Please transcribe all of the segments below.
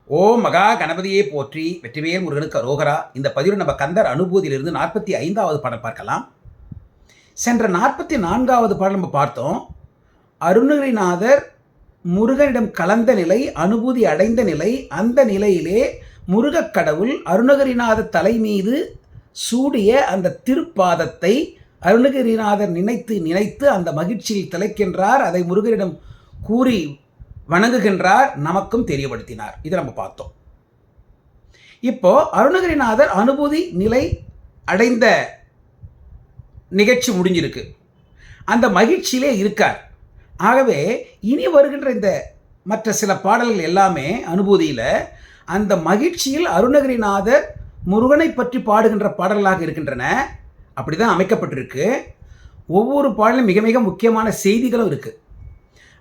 ஓம் மகா கணபதியை போற்றி வெற்றிவேல் முருகனுக்கு அரோகரா. இந்த பதிவில் நம்ம கந்தர் அனுபூதியிலிருந்து 45வது பாடல் பார்க்கலாம். சென்ற 44வது பாடல் நம்ம பார்த்தோம். அருணகிரிநாதர் முருகனிடம் கலந்த நிலை, அனுபூதி அடைந்த நிலை. அந்த நிலையிலே முருகக் கடவுள் அருணகிரிநாதர் தலை மீது சூடிய அந்த திருப்பாதத்தை அருணகிரிநாதர் நினைத்து நினைத்து அந்த மகிழ்ச்சியில் திளைக்கின்றார். அதை முருகனிடம் கூறி வணங்குகின்றார், நமக்கும் தெரியப்படுத்தினார். இதை நம்ம பார்த்தோம். இப்போ அருணகிரிநாதர் அனுபூதி நிலை அடைந்த நிகழ்ச்சி முடிஞ்சிருக்கு. அந்த மகிழ்ச்சியிலே இருக்கார். ஆகவே இனி வருகின்ற இந்த மற்ற சில பாடல்கள் எல்லாமே அனுபூதியில் அந்த மகிழ்ச்சியில் அருணகிரிநாதர் முருகனை பற்றி பாடுகின்ற பாடல்களாக இருக்கின்றன. அப்படி தான் அமைக்கப்பட்டிருக்கு. ஒவ்வொரு பாடலும் மிக மிக முக்கியமான செய்திகளும் இருக்குது.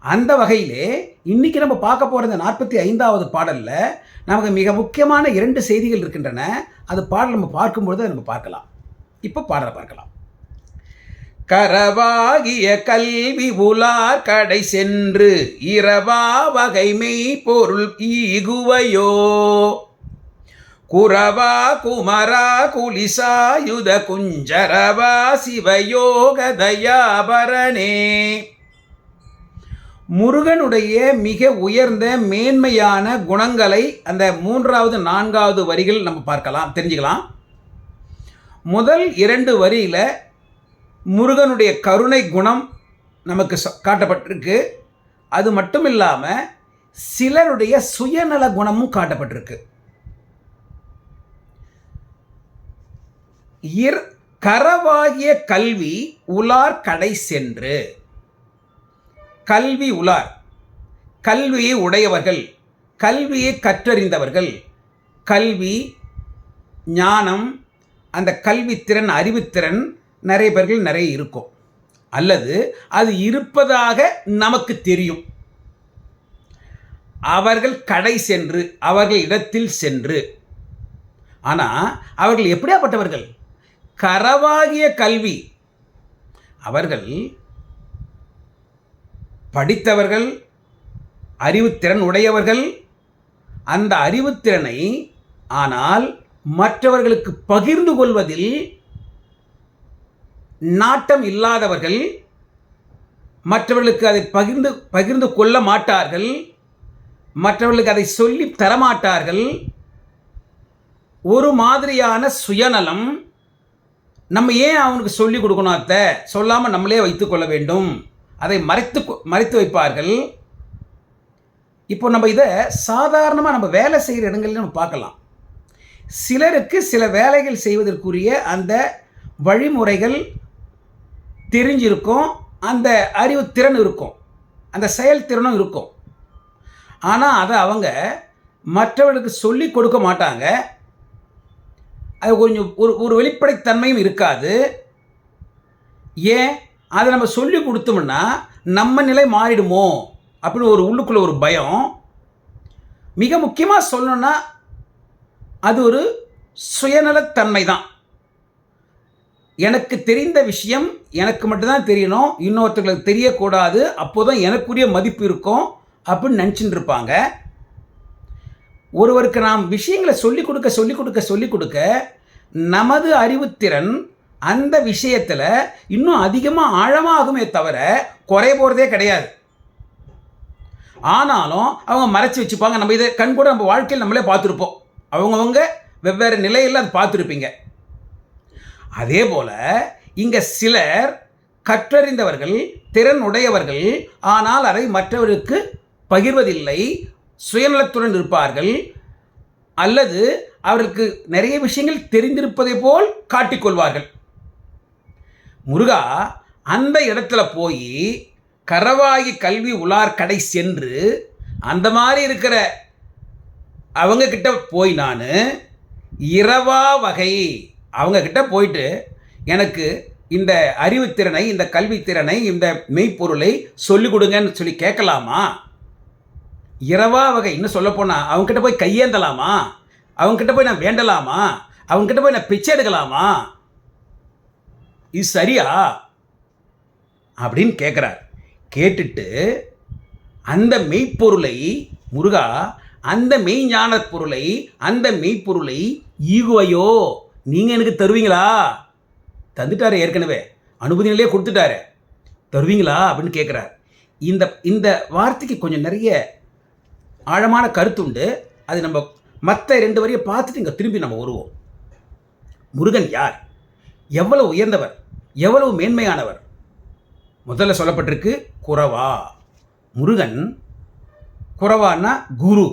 அந்த வகையிலே இன்றைக்கி நம்ம பார்க்க போகிற இந்த 45வது பாடலில் நமக்கு மிக முக்கியமான 2 செய்திகள் இருக்கின்றன. அது பாடல் நம்ம பார்க்கும்பொழுது நம்ம பார்க்கலாம். இப்போ பாடலை பார்க்கலாம். கரவாகிய கல்வி உலார் கடை சென்று இரவா வகைமை பொருள் ஈகுவையோ குரவா குமரா குலிசாயுத குஞ்சரவா சிவயோக தயாபரணே. முருகனுடைய மிக உயர்ந்த மேன்மையான குணங்களை அந்த 3வது 4வது வரிகள் நம்ம பார்க்கலாம், தெரிஞ்சுக்கலாம். முதல் 2 வரியில் முருகனுடைய கருணை குணம் நமக்கு காட்டப்பட்டிருக்கு. அது மட்டும் இல்லாமல் சிலருடைய சுயநல குணமும் காட்டப்பட்டிருக்கு. கரவாகிய கல்வி உலார் கடை சென்று. கல்வி உலார், கல்வியை உடையவர்கள், கல்வியை கற்றறிந்தவர்கள். கல்வி ஞானம், அந்த கல்வித்திறன் அறிவுத்திறன் நிறைய பேர்கள் நிறைய இருக்கும், அல்லது அது இருப்பதாக நமக்கு தெரியும். அவர்கள் கடை சென்று, அவர்கள் இடத்தில் சென்று. ஆனால் அவர்கள் எப்படியாப்பட்டவர்கள்? கரவாகிய கல்வி. அவர்கள் படித்தவர்கள், அறிவுத்திறன் உடையவர்கள். அந்த அறிவுத்திறனை ஆனால் மற்றவர்களுக்கு பகிர்ந்து கொள்வதில் நாட்டம் இல்லாதவர்கள். மற்றவர்களுக்கு அதை பகிர்ந்து கொள்ள மாட்டார்கள். மற்றவர்களுக்கு அதை சொல்லி தரமாட்டார்கள். ஒரு மாதிரியான சுயநலம். நம்ம ஏன் அவனுக்கு சொல்லிக் கொடுக்கணும்? அத்தை சொல்லாமல் நம்மளே வைத்து கொள்ள வேண்டும். அதை மறைத்து வைப்பார்கள். இப்போ நம்ம இதை சாதாரணமாக நம்ம வேலை செய்கிற இடங்களில் நம்ம பார்க்கலாம். சிலருக்கு சில வேலைகள் செய்வதற்குரிய அந்த வழிமுறைகள் தெரிஞ்சிருக்கும், அந்த அறிவுத்திறன் இருக்கும், அந்த செயல்திறனும் இருக்கும். ஆனால் அதை அவங்க மற்றவர்களுக்கு சொல்லி கொடுக்க மாட்டாங்க. அது கொஞ்சம் ஒரு வெளிப்படைத்தன்மையும் இருக்காது. ஏன்? அதை நம்ம சொல்லி கொடுத்தோம்னா நம்ம நிலை மாறிடுமோ அப்படின்னு ஒரு உள்ளுக்குள்ள ஒரு பயம். மிக முக்கியமாக சொல்லணும்னா அது ஒரு சுயநலத்தன்மை தான். எனக்கு தெரிந்த விஷயம் எனக்கு மட்டும்தான் தெரியணும், இன்னொருத்தர்களுக்கு தெரியக்கூடாது, அப்போதான் எனக்குரிய மதிப்பு இருக்கும் அப்படின்னு நினச்சிட்டு இருப்பாங்க. ஒருவருக்கு நாம் விஷயங்களை சொல்லிக் கொடுக்க நமது அறிவுத்திறன் அந்த விஷயத்தில் இன்னும் அதிகமாக ஆழமாகுமே தவிர குறைய போகிறதே கிடையாது. ஆனாலும் அவங்க மறைச்சி வச்சுப்பாங்க. நம்ம இதை கண் கூட நம்ம வாழ்க்கையில் நம்மளே பார்த்துருப்போம். அவங்கவுங்க வெவ்வேறு நிலையில் அது பார்த்துருப்பீங்க. அதே போல் இங்கே சிலர் கற்றறிந்தவர்கள், திறன் உடையவர்கள், ஆனால் அதை மற்றவர்களுக்கு பகிர்வதில்லை, சுயநலத்துடன் இருப்பார்கள், அல்லது அவர்களுக்கு நிறைய விஷயங்கள் தெரிந்திருப்பதை போல் காட்டிக்கொள்வார்கள். முருகா அந்த இடத்துல போய் கரவாகி கல்வி உலார் கடை சென்று அந்த மாதிரி இருக்கிற அவங்க கிட்ட போய் நான் இரவா வகை அவங்க கிட்ட போயிட்டு எனக்கு இந்த அறிவுத்திறனை, இந்த கல்வித்திறனை, இந்த மெய்ப்பொருளை சொல்லிக் கொடுங்கன்னு சொல்லி கேட்கலாமா? இரவா வகை இன்னும் சொல்லப்போனால் அவங்ககிட்ட போய் கையேந்தலாமா? அவங்ககிட்ட போய் நான் வேண்டலாமா? அவங்ககிட்ட போய் நான் பிச்சை எடுக்கலாமா? இது சரியா அப்படின்னு கேட்குறார். கேட்டுட்டு அந்த மெய்ப்பொருளை முருகா அந்த மெய்ஞான பொருளை, அந்த மெய்ப்பொருளை ஈகுவையோ நீங்கள் எனக்கு தருவீங்களா? தந்துட்டாரு, ஏற்கனவே அனுபூதி நிலையே கொடுத்துட்டாரு, தருவீங்களா அப்படின்னு கேட்குறார். இந்த இந்த வார்த்தைக்கு கொஞ்சம் நிறைய ஆழமான கருத்துண்டு. அது நம்ம மற்ற 2 வரியை பார்த்துட்டு இங்கே திரும்பி நம்ம வருவோம். முருகன் யார்? எவ்வளவு உயர்ந்தவர்? எவ்வளவு மேன்மையானவர்? முதல்ல சொல்லப்பட்டிருக்கு குரவா. முருகன் குரவான்னா குரு.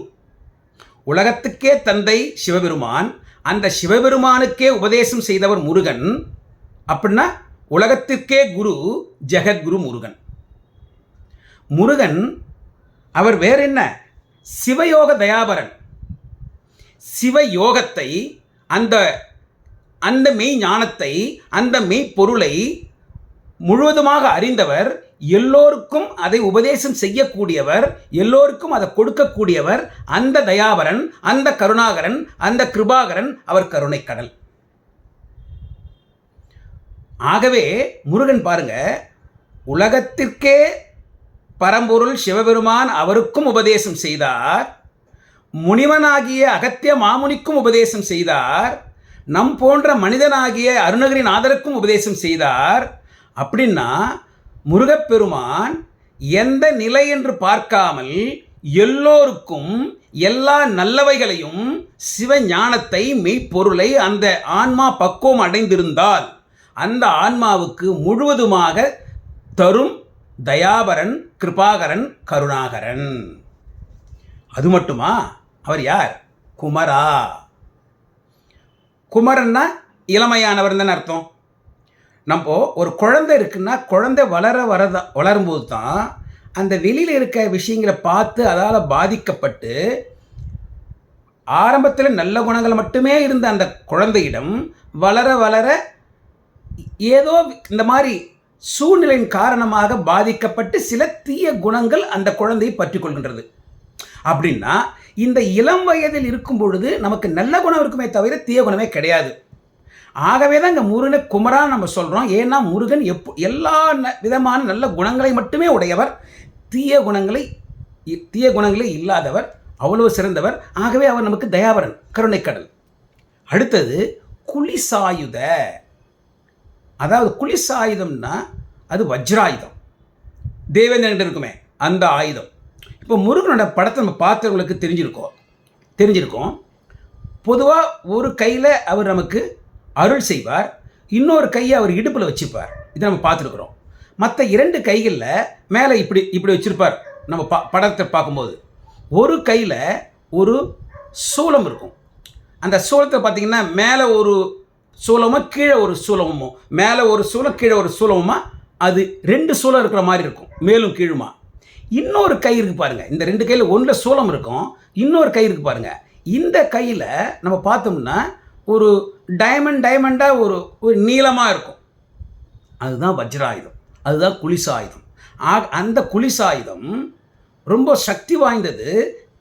உலகத்துக்கே தந்தை சிவபெருமான், அந்த சிவபெருமானுக்கே உபதேசம் செய்தவர் முருகன். அப்படின்னா உலகத்திற்கே குரு, ஜெகத்குரு முருகன். முருகன் அவர் வேற என்ன? சிவயோக தயாபரன். சிவயோகத்தை, அந்த அந்த மெய் ஞானத்தை, அந்த மெய் பொருளை முழுவதுமாக அறிந்தவர், எல்லோருக்கும் அதை உபதேசம் செய்யக்கூடியவர், எல்லோருக்கும் அதை கொடுக்கக்கூடியவர். அந்த தயாபரன், அந்த கருணாகரன், அந்த கிருபாகரன், அவர் கருணை கடல். ஆகவே முருகன் பாருங்க, உலகத்திற்கே பரம்பொருள் சிவபெருமான் அவருக்கும் உபதேசம் செய்தார், முனிவனாகிய அகத்திய மாமுனிக்கும் உபதேசம் செய்தார், நம் போன்ற மனிதனாகிய அருணகிரிநாதருக்கும் உபதேசம் செய்தார். அப்படின்னா முருகப்பெருமான் எந்த நிலை என்று பார்க்காமல் எல்லோருக்கும் எல்லா நல்லவைகளையும், சிவஞானத்தை, மெய்ப்பொருளை அந்த ஆன்மா பக்குவம் அடைந்திருந்தால் அந்த ஆன்மாவுக்கு முழுவதுமாக தரும் தயாபரன், கிருபாகரன், கருணாகரன். அது மட்டுமா? அவர் யார்? குமரா. குமரன்னா இளமையானவர் தானே அர்த்தம். நம்ம ஒரு குழந்தை இருக்குன்னா, குழந்தை வளரும்போது தான் அந்த வெளியில் இருக்க விஷயங்களை பார்த்து அதால் பாதிக்கப்பட்டு ஆரம்பத்தில் நல்ல குணங்கள் மட்டுமே இருந்த அந்த குழந்தையிடம் வளர வளர ஏதோ இந்த மாதிரி சூழ்நிலையின் காரணமாக பாதிக்கப்பட்டு சில தீய குணங்கள் அந்த குழந்தையை பற்றி கொள்கின்றது. அப்படின்னா இந்த இளம் வயதில் இருக்கும் பொழுது நமக்கு நல்ல குணம் இருக்குமே தவிர தீய குணமே கிடையாது. ஆகவே தான் இங்கே முருகனை குமரான்னு நம்ம சொல்கிறோம். ஏன்னா முருகன் எல்லா விதமான நல்ல குணங்களை மட்டுமே உடையவர், தீய குணங்களே இல்லாதவர், அவ்வளவு சிறந்தவர். ஆகவே அவர் நமக்கு தயாபரன், கருணைக்கடல். அடுத்தது குலிசாயுத. அதாவது குலிசாயுதம்னா அது வஜ்ராயுதம், தேவேந்திரன் இருக்குமே அந்த ஆயுதம். இப்போ முருகனோட படத்தை நம்ம பார்த்தவங்களுக்கு தெரிஞ்சிருக்கோம். பொதுவாக ஒரு கையில் அவர் நமக்கு அருள் செய்வார், இன்னொரு கையை அவர் இடுப்பில் வச்சுப்பார். இதை நம்ம பார்த்துருக்குறோம். மற்ற 2 கைகளில் மேலே இப்படி வச்சுருப்பார். நம்ம படத்தை பார்க்கும்போது ஒரு கையில் ஒரு சூலம் இருக்கும். அந்த சூலத்தை பார்த்திங்கன்னா மேலே ஒரு சூலமோ கீழே ஒரு சூலமோ, மேலே ஒரு சூலம் கீழே ஒரு சூலமுமா, அது 2 சூலம் இருக்கிற மாதிரி இருக்கும், மேலும் கீழுமா. இன்னொரு கை இருக்குது பாருங்கள். இந்த 2 கையில் ஒன்றில் சூலம் இருக்கும், இன்னொரு கை இருக்குது பாருங்கள். இந்த கையில் நம்ம பார்த்தோம்னா ஒரு டைமண்டாக ஒரு நீளமாக இருக்கும். அதுதான் வஜ்ராயுதம், அதுதான் குலிசாயுதம். அந்த குலிசாயுதம் ரொம்ப சக்தி வாய்ந்தது,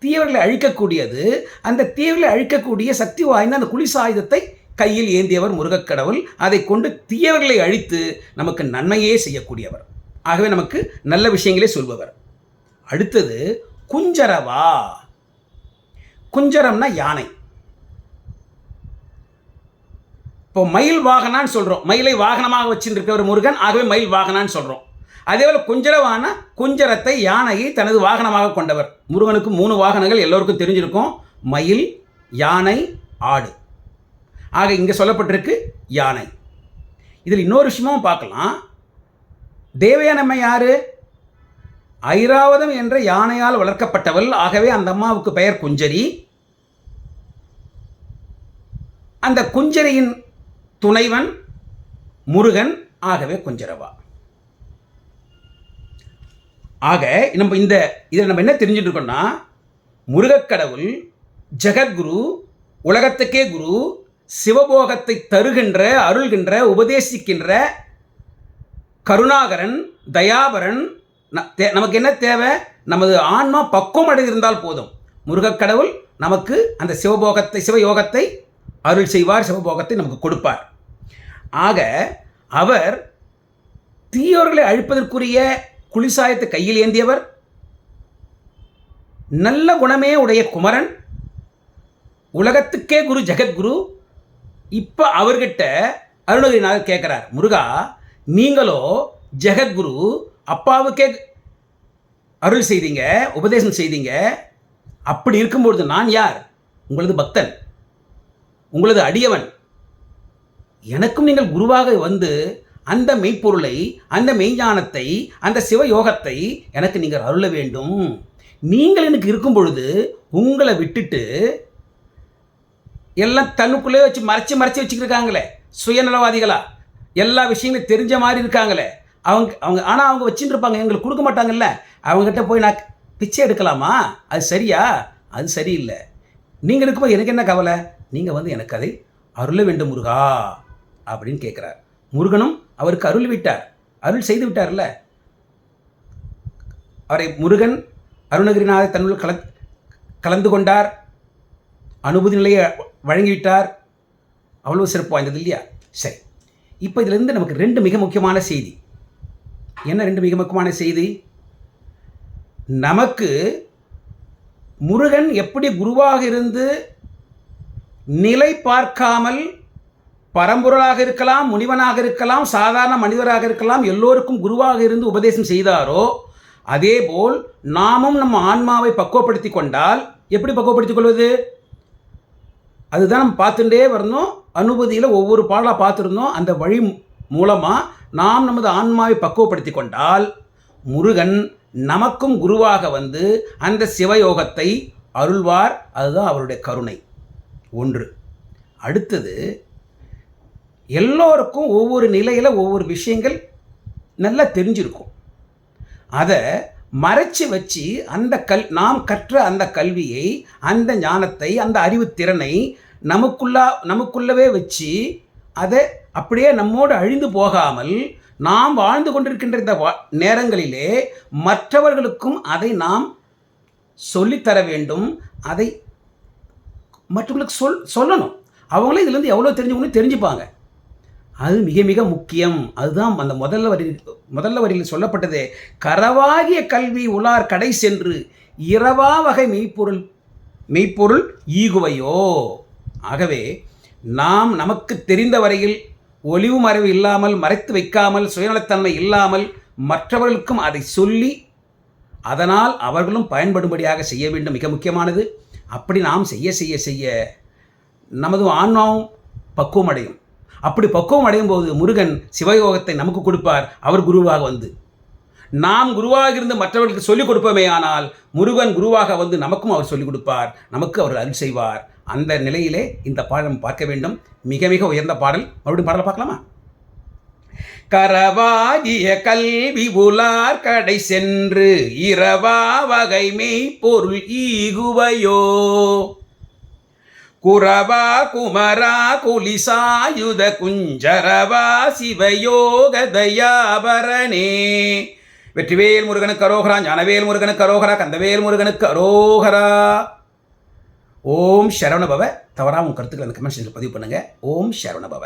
தீயவர்களை அழிக்கக்கூடியது. அந்த தீயவர்களை அழிக்கக்கூடிய சக்தி வாய்ந்த அந்த குலிசாயுதத்தை கையில் ஏந்தியவர் முருகக்கடவுள். அதை கொண்டு தீயவர்களை அழித்து நமக்கு நன்மையே செய்யக்கூடியவர். ஆகவே நமக்கு நல்ல விஷயங்களே சொல்பவர். அடுத்தது குஞ்சரவா. குஞ்சரம்னா யானை. இப்போ மயில் வாகனான்னு சொல்கிறோம், மயிலை வாகனமாக வச்சுருக்கிறவர் முருகன், ஆகவே மயில் வாகனான்னு சொல்கிறோம். அதேபோல் குஞ்சரவான குஞ்சரத்தை, யானையை தனது வாகனமாக கொண்டவர். முருகனுக்கு 3 வாகனங்கள் எல்லோருக்கும் தெரிஞ்சிருக்கும், மயில், யானை, ஆடு. ஆக இங்கே சொல்லப்பட்டிருக்கு யானை. இதில் இன்னொரு விஷயமும் பார்க்கலாம். தேவயானம்மை யாரு? ஐராவதம் என்ற யானையால் வளர்க்கப்பட்டவள். ஆகவே அந்த அம்மாவுக்கு பெயர் குஞ்சரி. அந்த குஞ்சரியின் துணைவன் முருகன், ஆகவே குஞ்சரவா. ஆக இதில் நம்ம என்ன தெரிஞ்சுட்டு இருக்கோம்னா, முருகக்கடவுள் ஜெகத்குரு, உலகத்துக்கே குரு, சிவபோகத்தை தருகின்ற, அருள்கின்ற, உபதேசிக்கின்ற கருணாகரன், தயாபரன். நமக்கு என்ன தேவை? நமது ஆன்மா பக்குவம் அடைந்திருந்தால் போதும். முருகக்கடவுள் நமக்கு அந்த சிவயோகத்தை அருள் செய்வார், சிவபோகத்தை நமக்கு கொடுப்பார். ஆக அவர் தீயோர்களை அழிப்பதற்குரிய குலிசாயத்தை கையில் ஏந்தியவர், நல்ல குணமே உடைய குமரன், உலகத்துக்கே குரு, ஜெகத்குரு. இப்போ அவர்கிட்ட அருணகிரிநாதர் கேட்குறார், முருகா நீங்களோ ஜெகத்குரு, அப்பாவுக்கே அருள் செய்தீங்க, உபதேசம் செய்தீங்க. அப்படி இருக்கும்பொழுது நான் யார்? உங்களது பக்தன், உங்களது அடியவன். எனக்கும் நீங்கள் குருவாக வந்து அந்த மெய்ப்பொருளை, அந்த மெய்ஞானத்தை, அந்த சிவயோகத்தை எனக்கு நீங்கள் அருள வேண்டும். நீங்கள் எனக்கு இருக்கும் பொழுது உங்களை விட்டுட்டு எல்லாம் தன்னுக்குள்ளே வச்சு மறைச்சி வச்சுக்கிருக்காங்களே, சுயநலவாதிகளா எல்லா விஷயங்களும் தெரிஞ்ச மாதிரி இருக்காங்களே அவங்க ஆனால் அவங்க வச்சுட்டு இருப்பாங்க, எங்களுக்கு கொடுக்க மாட்டாங்கல்ல. அவங்ககிட்ட போய் நான் பிச்சை எடுக்கலாமா? அது சரியா? அது சரியில்லை. நீங்கள் இருக்கும்போது எனக்கு என்ன கவலை? நீங்கள் வந்து எனக்கு அதை அருள வேண்டும் முருகா அப்படின்னு கேட்குறார். முருகனும் அவருக்கு அருள் விட்டார், அருள் செய்து விட்டார்ல. அவரை முருகன் அருணகிரிநாதர் தன்னுள் கலந்து கொண்டார், அனுபூதி நிலையை வழங்கிவிட்டார். அவ்வளோ சிறப்பு வாய்ந்தது இல்லையா? சரி, இப்போ இதிலிருந்து நமக்கு 2 மிக முக்கியமான செய்தி. என்ன 2 மிக முக்கியமான செய்தி? நமக்கு முருகன் எப்படி குருவாக இருந்து நிலை பார்க்காமல் பரம்பொருளாக இருக்கலாம், முனிவனாக இருக்கலாம், சாதாரண மனிதராக இருக்கலாம், எல்லோருக்கும் குருவாக இருந்து உபதேசம் செய்தாரோ அதேபோல் நாமும் நம்ம ஆன்மாவை பக்குவப்படுத்தி கொண்டால், எப்படி பக்குவப்படுத்திக் கொள்வது? அதுதான் நம்ம பார்த்துட்டே வரணும். அனுபூதியில் ஒவ்வொரு பாடலாக பார்த்துருந்தோம். அந்த வழி மூலமாக நாம் நமது ஆன்மாவை பக்குவப்படுத்தி கொண்டால் முருகன் நமக்கும் குருவாக வந்து அந்த சிவயோகத்தை அருள்வார். அதுதான் அவருடைய கருணை. ஒன்று. அடுத்தது, எல்லோருக்கும் ஒவ்வொரு நிலையில் ஒவ்வொரு விஷயங்கள் நல்லா தெரிஞ்சிருக்கும். அதை மறைச்சி வச்சு அந்த நாம் கற்ற அந்த கல்வியை, அந்த ஞானத்தை, அந்த அறிவுத்திறனை நமக்குள்ளவே வச்சு அதை அப்படியே நம்மோடு அழிந்து போகாமல் நாம் வாழ்ந்து கொண்டிருக்கின்ற இந்த நேரங்களிலே மற்றவர்களுக்கும் அதை நாம் சொல்லித்தர வேண்டும். அதை மற்றவர்களுக்கு சொல்லணும். அவங்களே இதுலேருந்து எவ்வளோ தெரிஞ்சவங்கன்னு தெரிஞ்சுப்பாங்க. அது மிக மிக முக்கியம். அதுதான் அந்த முதல்ல வரியில் சொல்லப்பட்டதே, கரவாகிய கல்வி உலார் கடை சென்று இரவா வகை மெய்ப்பொருள் ஈகுவையோ. ஆகவே நாம் நமக்கு தெரிந்த வரையில் ஒளிவு மறைவு இல்லாமல், மறைத்து வைக்காமல், சுயநலத்தன்மை இல்லாமல் மற்றவர்களுக்கும் அதை சொல்லி அதனால் அவர்களும் பயன்படும்படியாக செய்ய வேண்டும். மிக முக்கியமானது. அப்படி நாம் செய்ய செய்ய செய்ய நமது ஆன்மாவும் பக்குவம் அடையும். அப்படி பக்குவம் அடையும் போது முருகன் சிவயோகத்தை நமக்கு கொடுப்பார், அவர் குருவாக வந்து. நாம் குருவாக இருந்து மற்றவர்களுக்கு சொல்லிக் கொடுப்போமே, ஆனால் முருகன் குருவாக வந்து நமக்கும் அவர் சொல்லிக் கொடுப்பார், நமக்கு அவர் அருள் செய்வார். அந்த நிலையிலே இந்த பாடல் பார்க்க வேண்டும். மிக மிக உயர்ந்த பாடல். மறுபடியும் பாடலை பார்க்கலாமா? கரவாகிய கல்வி உலார் கடை சென்று இரவா வகை மெய்ப்பொருள் ஈகுவையோ. குரவா குமரா குலிசாயுத குஞ்சரவா சிவயோக தயாபரணே. வெற்றிவேல் முருகனுக்கு அரோகரா, ஞானவேல் முருகனுக்கு அரோகரா, கந்தவேல் முருகனுக்கு அரோகரா. ஓம் சரவணபவ. தவறாக உங்கள் கருத்துக்களை அந்த கமெண்ட் செக்ஷனில் பதிவு பண்ணுங்கள். ஓம் சரவணபவ.